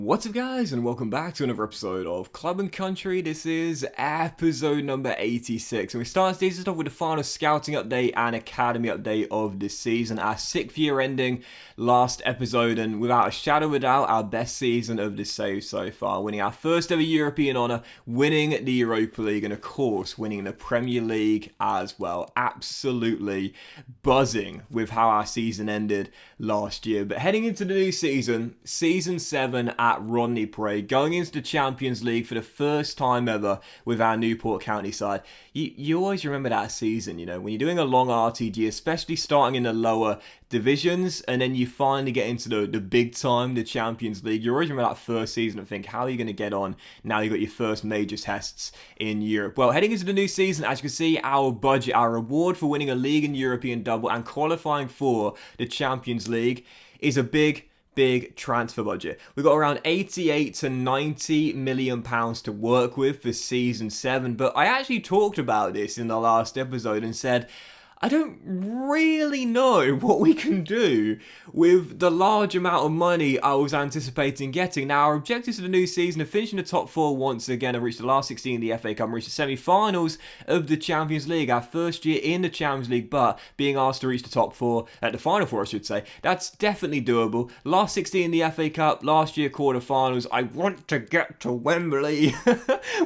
What's up guys, and welcome back to another episode of Club and Country. This is episode number 86, and we start today's off with the final scouting update and academy update of this season. Our 6th year ending last episode, and without a shadow of a doubt, our best season of this save so far, winning our first ever European honour, winning the Europa League, and of course winning the Premier League as well. Absolutely buzzing with how our season ended last year. But heading into the new season, season 7 at Rodney Parade, going into the Champions League for the first time ever with our Newport County side. You always remember that season, you know, when you're doing a long RTG, especially starting in the lower divisions, and then you finally get into the big time, the Champions League. You always remember that first season and think, how are you going to get on now you got your first major tests in Europe? Well, heading into the new season, as you can see, our budget, our reward for winning a league and European double and qualifying for the Champions League is a big transfer budget. We've got around 88 to 90 million pounds to work with for season 7, but I actually talked about this in the last episode and said I don't really know what we can do with the large amount of money I was anticipating getting. Now, our objectives for the new season are finishing the top 4 once again and reach the last 16 in the FA Cup and reach the semi-finals of the Champions League. Our first year in the Champions League, but being asked to reach the top 4, at the final 4 I should say, that's definitely doable. Last 16 in the FA Cup, last year quarter-finals. I want to get to Wembley.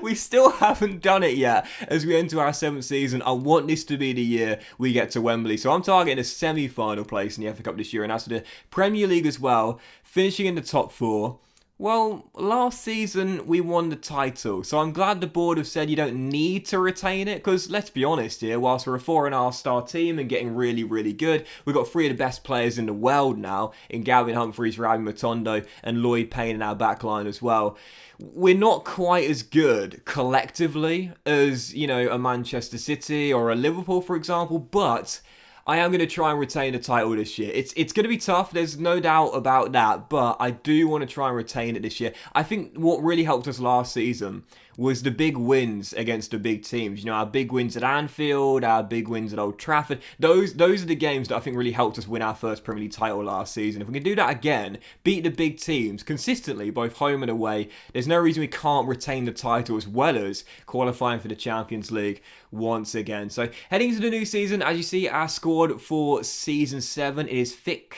We still haven't done it yet as we enter our 7th season. I want this to be the year we get to Wembley. So I'm targeting a semi-final place in the FA Cup this year, and as for the Premier League as well, finishing in the top 4. Well, last season we won the title, so I'm glad the board have said you don't need to retain it, because let's be honest here, whilst we're a 4.5-star team and getting really good, we've got 3 of the best players in the world now in Gavin Humphreys, Ravi Matondo and Lloyd Payne in our backline as well. We're not quite as good collectively as, you know, a Manchester City or a Liverpool, for example, but I am going to try and retain the title this year. It's going to be tough, there's no doubt about that, but I do want to try and retain it this year. I think what really helped us last season was the big wins against the big teams. You know, our big wins at Anfield, our big wins at Old Trafford. Those are the games that I think really helped us win our first Premier League title last season. If we can do that again, beat the big teams consistently, both home and away, there's no reason we can't retain the title as well as qualifying for the Champions League once again. So heading into the new season, as you see, our squad for season 7 is thick.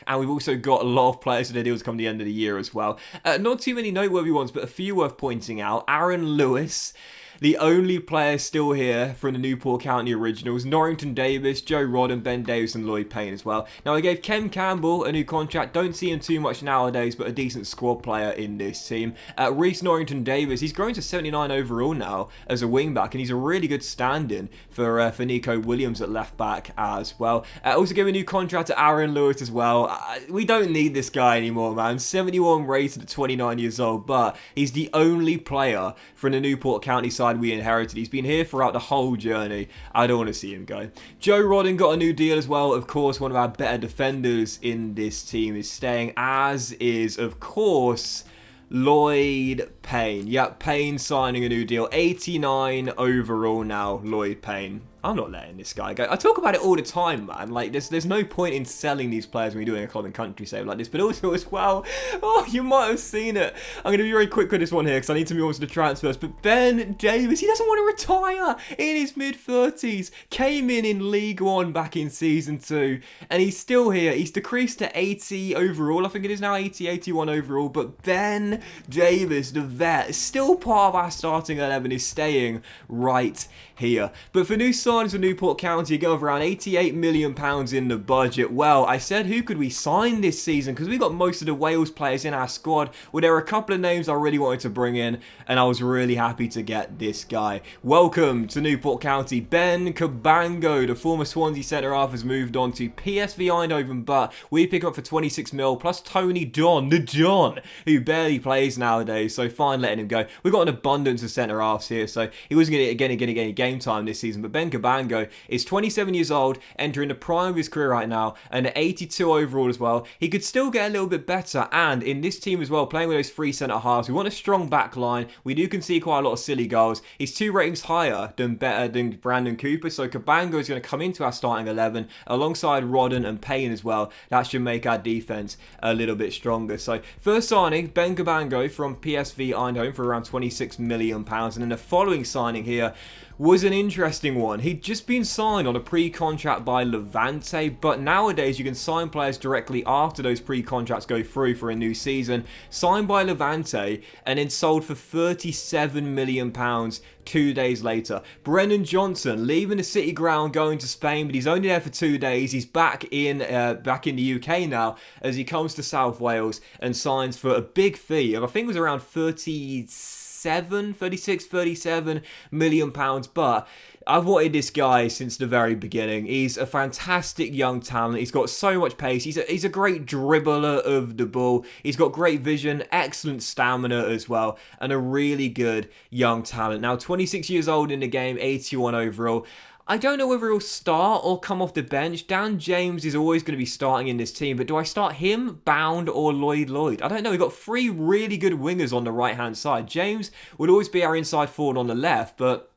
And we've also got a lot of players for their deals come the end of the year as well. Not too many noteworthy ones, but a few worth pointing out. Aaron Lewis, the only player still here from the Newport County Originals. Norrington Davis, Joe Rodden, Ben Davis and Lloyd Payne as well. Now, I gave Ken Campbell a new contract. Don't see him too much nowadays, but a decent squad player in this team. Reece Norrington Davis, he's grown to 79 overall now as a wing-back, and he's a really good stand-in for Nico Williams at left-back as well. Also gave a new contract to Aaron Lewis as well. We don't need this guy anymore, man. 71 rated at 29 years old, but he's the only player from the Newport County side we inherited. He's been here throughout the whole journey. I don't want to see him go. Joe Rodden got a new deal as well. Of course, one of our better defenders in this team is staying, as is, of course, Lloyd Payne. Yep, Payne signing a new deal. 89 overall now, Lloyd Payne. I'm not letting this guy go. I talk about it all the time, man. Like, there's no point in selling these players when you're doing a club and country save like this. But also as well, oh, you might have seen it. I'm going to be very quick with this one here because I need to move on to the transfers. But Ben Davis, he doesn't want to retire in his mid-30s. Came in League One back in Season 2. And he's still here. He's decreased to 80 overall. I think it is now 80, 81 overall. But Ben Davis, the vet, is still part of our starting 11, is staying right here. But for new signings for Newport County, going for around £88 million in the budget. Well, I said, who could we sign this season? Because we got most of the Wales players in our squad. Well, there were a couple of names I really wanted to bring in, and I was really happy to get this guy. Welcome to Newport County. Ben Cabango, the former Swansea centre-half, has moved on to PSV Eindhoven, but we pick up for 26 mil, plus Tony Don, the Don, who barely plays nowadays. So fine letting him go. We've got an abundance of centre-halves here, so he wasn't going to get any game time this season. But Ben Cabango is 27 years old, entering the prime of his career right now, and at 82 overall as well. He could still get a little bit better, and in this team as well, playing with those three centre-halves, we want a strong back line. We do concede quite a lot of silly goals. He's 2 ratings higher than Brandon Cooper, so Cabango is going to come into our starting 11 alongside Rodden and Payne as well. That should make our defence a little bit stronger. So first signing, Ben Cabango from PSV Eindhoven for around £26 million, and then the following signing here was an interesting one. He'd just been signed on a pre-contract by Levante, but nowadays you can sign players directly after those pre-contracts go through for a new season. Signed by Levante and then sold for £37 million 2 days later. Brennan Johnson leaving the City ground, going to Spain, but he's only there for 2 days. He's back in the UK now as he comes to South Wales and signs for a big fee of, I think it was around 37 million pounds. But I've wanted this guy since the very beginning. He's a fantastic young talent. He's got so much pace. He's a great dribbler of the ball. He's got great vision, excellent stamina as well, and a really good young talent. Now 26 years old in the game, 81 overall. I don't know whether he'll start or come off the bench. Dan James is always going to be starting in this team, but do I start him, Bound, or Lloyd? I don't know. We've got 3 really good wingers on the right-hand side. James would always be our inside forward on the left, but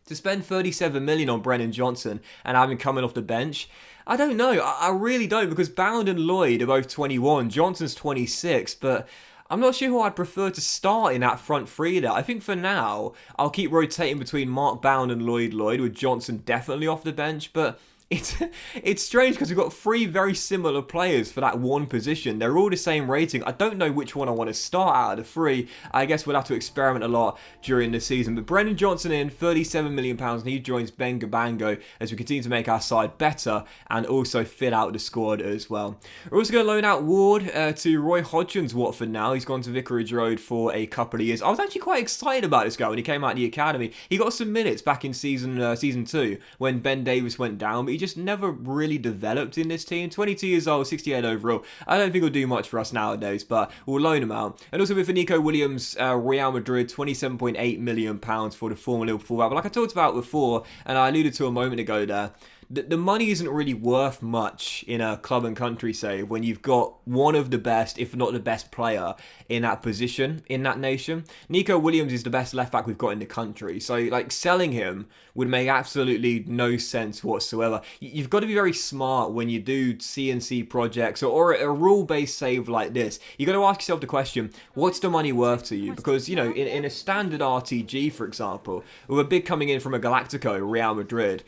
to spend 37 million on Brennan Johnson and have him coming off the bench, I don't know. I really don't, because Bound and Lloyd are both 21. Johnson's 26, but I'm not sure who I'd prefer to start in that front three there. I think for now, I'll keep rotating between Mark Bound and Lloyd, with Johnson definitely off the bench, but it's strange because we've got 3 very similar players for that one position. They're all the same rating. I don't know which one I want to start out of the 3. I guess we'll have to experiment a lot during the season. But Brendan Johnson in, £37 million, and he joins Ben Cabango as we continue to make our side better and also fit out the squad as well. We're also going to loan out Ward to Roy Hodgson's Watford now. He's gone to Vicarage Road for a couple of years. I was actually quite excited about this guy when he came out of the academy. He got some minutes back in season 2 when Ben Davies went down, but he just never really developed in this team. 22 years old, 68 overall. I don't think he'll do much for us nowadays, but we'll loan him out. And also with Nico Williams, Real Madrid, £27.8 million for the former Liverpool fullback. But like I talked about before, and I alluded to a moment ago there, the money isn't really worth much in a club and country save when you've got one of the best, if not the best player in that position, in that nation. Nico Williams is the best left back we've got in the country. So, like, selling him would make absolutely no sense whatsoever. You've got to be very smart when you do CNC projects or a rule-based save like this. You've got to ask yourself the question, what's the money worth to you? Because, you know, in a standard RTG, for example, with a bid coming in from a Galactico, Real Madrid,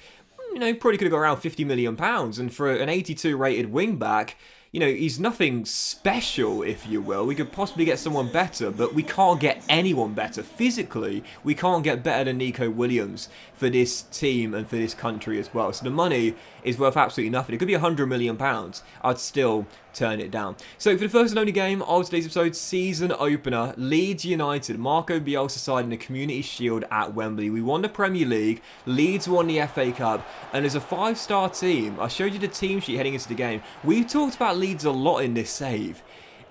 you know, probably could have got around £50 million. And for an 82 rated wing back, you know, he's nothing special, if you will. We could possibly get someone better, but we can't get anyone better. Physically, we can't get better than Nico Williams for this team and for this country as well. So the money is worth absolutely nothing. It could be £100 million. I'd still turn it down. So for the first and only game of today's episode, season opener, Leeds United, Marco Bielsa side in the Community Shield at Wembley. We won the Premier League, Leeds won the FA Cup, and as a 5-star team, I showed you the team sheet heading into the game. We've talked about Leeds a lot in this save.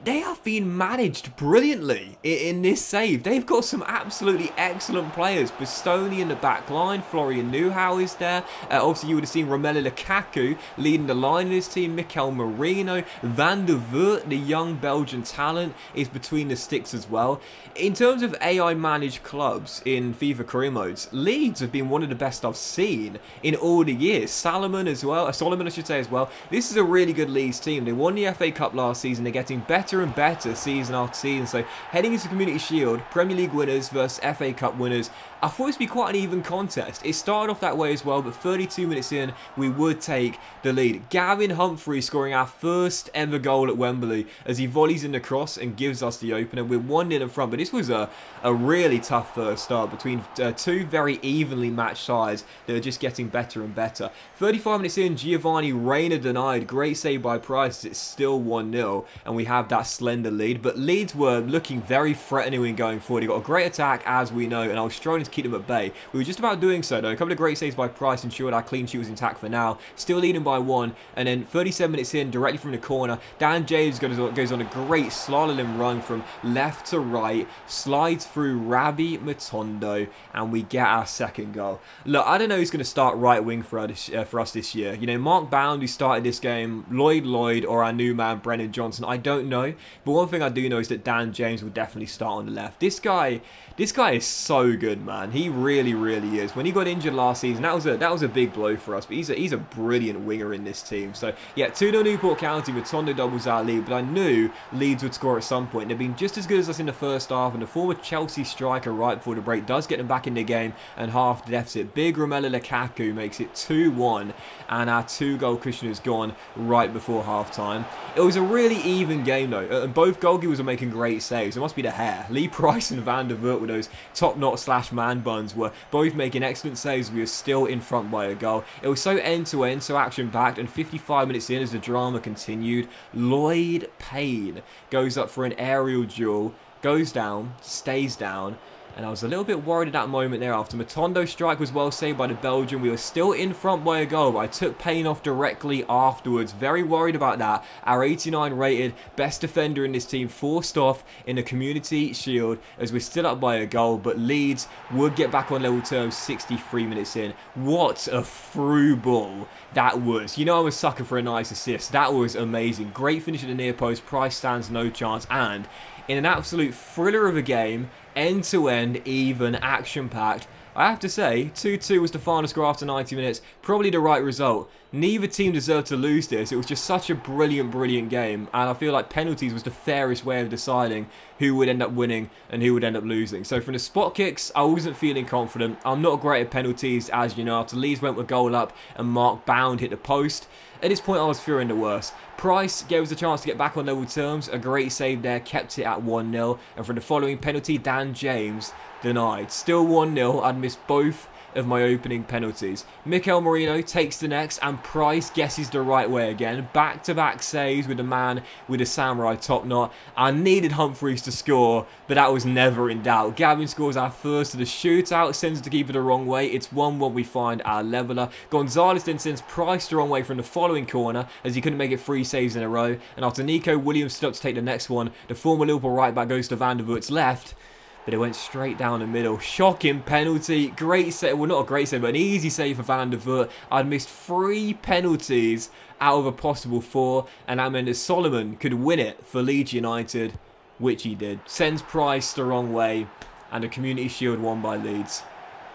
They have been managed brilliantly in this save. They've got some absolutely excellent players. Bastoni in the back line. Florian Neuhaus is there. Obviously, you would have seen Romelu Lukaku leading the line in his team. Mikel Merino. Van der Voort, the young Belgian talent, is between the sticks as well. In terms of AI-managed clubs in FIFA career modes, Leeds have been one of the best I've seen in all the years. Solomon, I should say as well. This is a really good Leeds team. They won the FA Cup last season. They're getting better and better season after season. So heading into Community Shield, Premier League winners versus FA Cup winners, I thought it would be quite an even contest. It started off that way as well, but 32 minutes in, we would take the lead. Gavin Humphrey scoring our first ever goal at Wembley as he volleys in the cross and gives us the opener. We're 1-0 in front, but this was a really tough first start between 2 very evenly matched sides that are just getting better and better. 35 minutes in, Giovanni Reina denied. Great save by Price. It's still 1-0, and we have that that slender lead, but Leeds were looking very threatening when going forward. He got a great attack, as we know, and I was struggling to keep them at bay. We were just about doing so, though. A couple of great saves by Price ensured our clean sheet was intact for now. Still leading by 1, and then 37 minutes in, directly from the corner, Dan James goes on a great slalom run from left to right, slides through Rabbi Matondo, and we get our second goal. Look, I don't know who's going to start right wing for us this year. You know, Mark Bound, who started this game, Lloyd, or our new man, Brennan Johnson, I don't know. But one thing I do know is that Dan James will definitely start on the left. This guy is so good, man. He really, really is. When he got injured last season, that was a big blow for us. But he's a brilliant winger in this team. So yeah, 2-0 Newport County. Matondo doubles our lead, but I knew Leeds would score at some point. They've been just as good as us in the first half, and the former Chelsea striker right before the break does get them back in the game and half the deficit. Big Romelu Lukaku makes it 2-1, and our 2-goal cushion is gone right before half time. It was a really even game though, and both goalkeepers were making great saves. It must be the hair. Lee Price and Van der Voort with those top knot / man buns were both making excellent saves. We were still in front by a goal. It was so end to end, so action packed, and 55 minutes in as the drama continued, Lloyd Payne goes up for an aerial duel, goes down, stays down, and I was a little bit worried at that moment there. After Matondo's strike was well saved by the Belgian, we were still in front by a goal, but I took Payne off directly afterwards. Very worried about that. Our 89 rated best defender in this team forced off in the Community Shield as we're still up by a goal, but Leeds would get back on level terms 63 minutes in. What a through ball that was. You know, I'm a sucker for a nice assist. That was amazing. Great finish at the near post. Price stands no chance, and in an absolute thriller of a game, end-to-end, even, action-packed, I have to say, 2-2 was the final score after 90 minutes. Probably the right result. Neither team deserved to lose this. It was just such a brilliant, brilliant game. And I feel like penalties was the fairest way of deciding who would end up winning and who would end up losing. So from the spot kicks, I wasn't feeling confident. I'm not great at penalties, as you know. After Leeds went with goal up and Mark Bound hit the post, at this point I was fearing the worst. Price gave us a chance to get back on level terms. A great save there, kept it at 1-0. And for the following penalty, Dan James denied. Still 1-0. I'd missed both of my opening penalties. Mikel Merino takes the next, and Price guesses the right way again. Back-to-back saves with the man with the samurai top knot. I needed Humphreys to score, but that was never in doubt. Gavin scores our first of the shootout, sends the keeper the wrong way. It's 1-1, we find our leveller. Gonzalez then sends Price the wrong way from the following corner, as he couldn't make it 3 saves in a row. And after Nico Williams stood up to take the next one, the former Liverpool right-back goes to Van der Voort's left, but it went straight down the middle. Shocking penalty. Great save. Well, not a great save, but an easy save for Van der Voort. I'd missed 3 penalties out of a possible 4, and that meant that Solomon could win it for Leeds United, which he did. Sends Price the wrong way, and a Community Shield won by Leeds.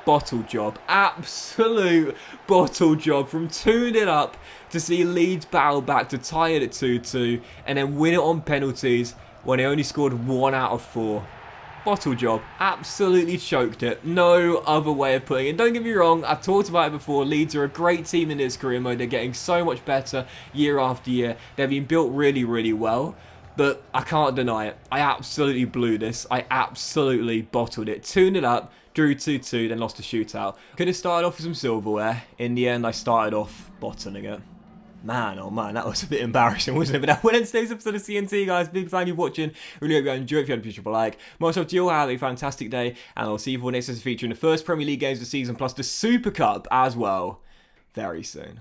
Bottle job. Absolute bottle job. From 2-0 up to see Leeds battle back to tie it at 2-2, and then win it on penalties when they only scored 1 out of 4. Bottle job. Absolutely choked it. No other way of putting it. Don't get me wrong, I've talked about it before. Leeds are a great team in this career mode. They're getting so much better year after year. They've been built really, really well. But I can't deny it. I absolutely blew this. I absolutely bottled it. 2-0 up, drew 2-2, then lost a shootout. Could have started off with some silverware. In the end, I started off bottling it. Man, oh man, that was a bit embarrassing, wasn't it? But that went in today's episode of CNT, guys. Big thank you for watching. Really hope you enjoyed. If you had a triple like. Most of you all have a fantastic day, and I'll see you for the next feature in the first Premier League games of the season, plus the Super Cup as well, very soon.